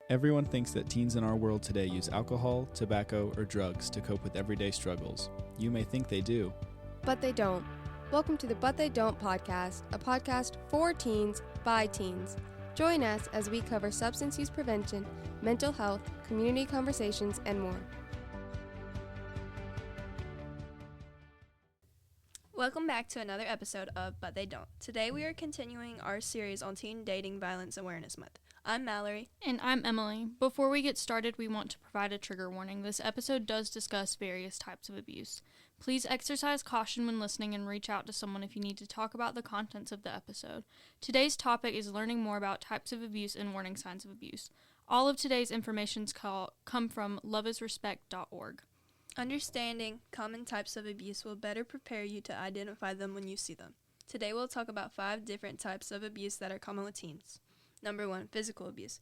Everyone thinks that teens in our world today use alcohol, tobacco, or drugs to cope with everyday struggles. You may think they do. But they don't. Welcome to the But They Don't podcast, a podcast for teens by teens. Join us as we cover substance use prevention, mental health, community conversations, and more. Welcome back to another episode of But They Don't. Today we are continuing our series on Teen Dating Violence Awareness Month. I'm Mallory. And I'm Emily. Before we get started, we want to provide a trigger warning. This episode does discuss various types of abuse. Please exercise caution when listening and reach out to someone if you need to talk about the contents of the episode. Today's topic is learning more about types of abuse and warning signs of abuse. All of today's information come from loveisrespect.org. Understanding common types of abuse will better prepare you to identify them when you see them. Today we'll talk about 5 different types of abuse that are common with teens. Number 1, physical abuse.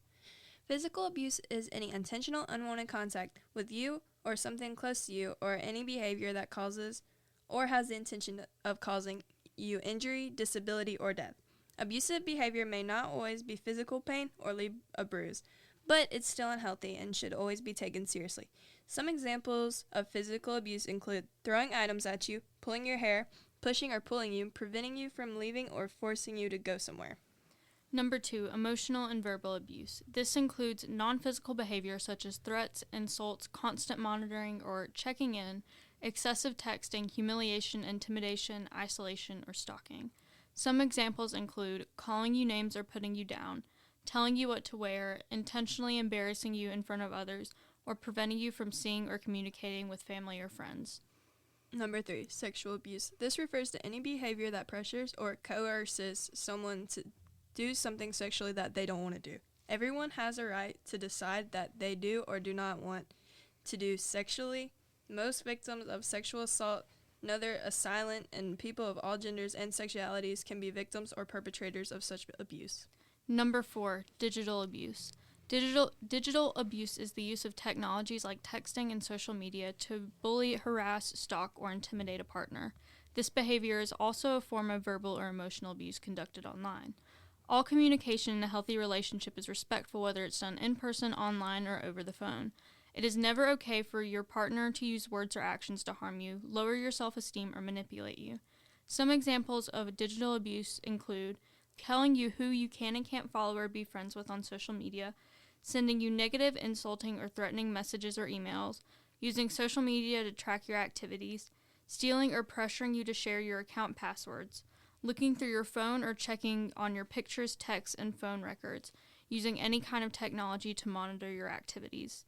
Physical abuse is any intentional unwanted contact with you or something close to you, or any behavior that causes or has the intention of causing you injury, disability, or death. Abusive behavior may not always be physical pain or leave a bruise, but it's still unhealthy and should always be taken seriously. Some examples of physical abuse include throwing items at you, pulling your hair, pushing or pulling you, preventing you from leaving, or forcing you to go somewhere. Number 2, emotional and verbal abuse. This includes non-physical behavior such as threats, insults, constant monitoring or checking in, excessive texting, humiliation, intimidation, isolation, or stalking. Some examples include calling you names or putting you down, telling you what to wear, intentionally embarrassing you in front of others, or preventing you from seeing or communicating with family or friends. Number 3, sexual abuse. This refers to any behavior that pressures or coerces someone to do something sexually that they don't want to do. Everyone has a right to decide that they do or do not want to do sexually. Most victims of sexual assault, another assailant, and people of all genders and sexualities can be victims or perpetrators of such abuse. Number 4, digital abuse. Digital abuse is the use of technologies like texting and social media to bully, harass, stalk, or intimidate a partner. This behavior is also a form of verbal or emotional abuse conducted online. All communication in a healthy relationship is respectful, whether it's done in person, online, or over the phone. It is never okay for your partner to use words or actions to harm you, lower your self-esteem, or manipulate you. Some examples of digital abuse include telling you who you can and can't follow or be friends with on social media, sending you negative, insulting, or threatening messages or emails, using social media to track your activities, stealing or pressuring you to share your account passwords, looking through your phone or checking on your pictures, texts, and phone records, using any kind of technology to monitor your activities.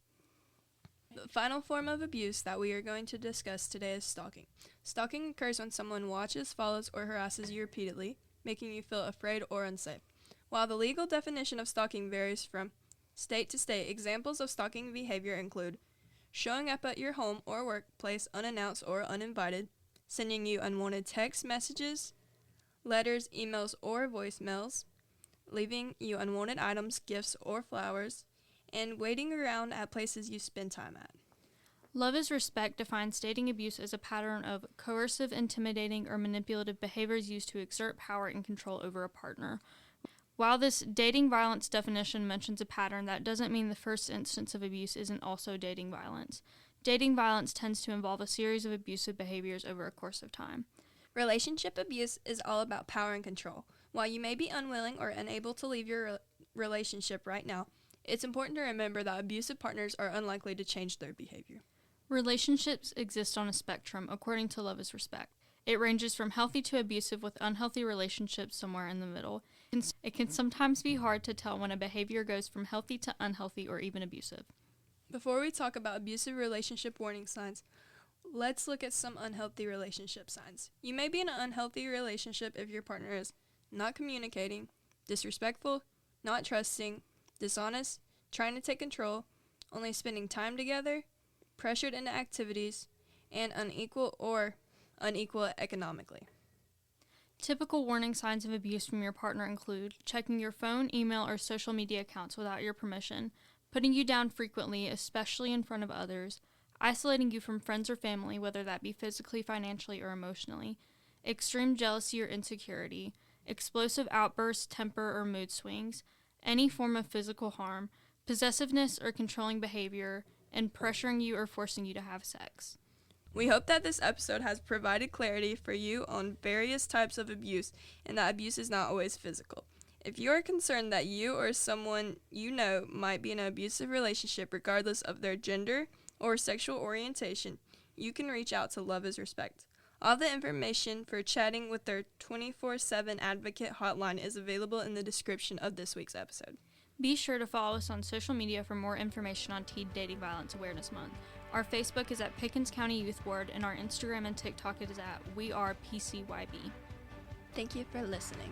The final form of abuse that we are going to discuss today is stalking. Stalking occurs when someone watches, follows, or harasses you repeatedly, making you feel afraid or unsafe. While the legal definition of stalking varies from state to state, examples of stalking behavior include showing up at your home or workplace unannounced or uninvited, sending you unwanted text messages, letters, emails, or voicemails, leaving you unwanted items, gifts, or flowers, and waiting around at places you spend time at. Love is Respect defines dating abuse as a pattern of coercive, intimidating, or manipulative behaviors used to exert power and control over a partner. While this dating violence definition mentions a pattern, that doesn't mean the first instance of abuse isn't also dating violence. Dating violence tends to involve a series of abusive behaviors over a course of time. Relationship abuse is all about power and control. While you may be unwilling or unable to leave your relationship right now, it's important to remember that abusive partners are unlikely to change their behavior. Relationships exist on a spectrum, according to Love is Respect. It ranges from healthy to abusive, with unhealthy relationships somewhere in the middle. It can sometimes be hard to tell when a behavior goes from healthy to unhealthy or even abusive. Before we talk about abusive relationship warning signs, let's look at some unhealthy relationship signs. You may be in an unhealthy relationship if your partner is not communicating, disrespectful, not trusting, dishonest, trying to take control, only spending time together, pressured into activities, and unequal economically. Typical warning signs of abuse from your partner include checking your phone, email, or social media accounts without your permission, putting you down frequently, especially in front of others, isolating you from friends or family, whether that be physically, financially, or emotionally, extreme jealousy or insecurity, explosive outbursts, temper, or mood swings, any form of physical harm, possessiveness or controlling behavior, and pressuring you or forcing you to have sex. We hope that this episode has provided clarity for you on various types of abuse and that abuse is not always physical. If you are concerned that you or someone you know might be in an abusive relationship regardless of their gender or sexual orientation, you can reach out to Love is Respect. All the information for chatting with their 24/7 advocate hotline is available in the description of this week's episode. Be sure to follow us on social media for more information on Teen Dating Violence Awareness Month. Our Facebook is at Pickens County Youth Board, and our Instagram and TikTok is at wearepcyb. Thank you for listening.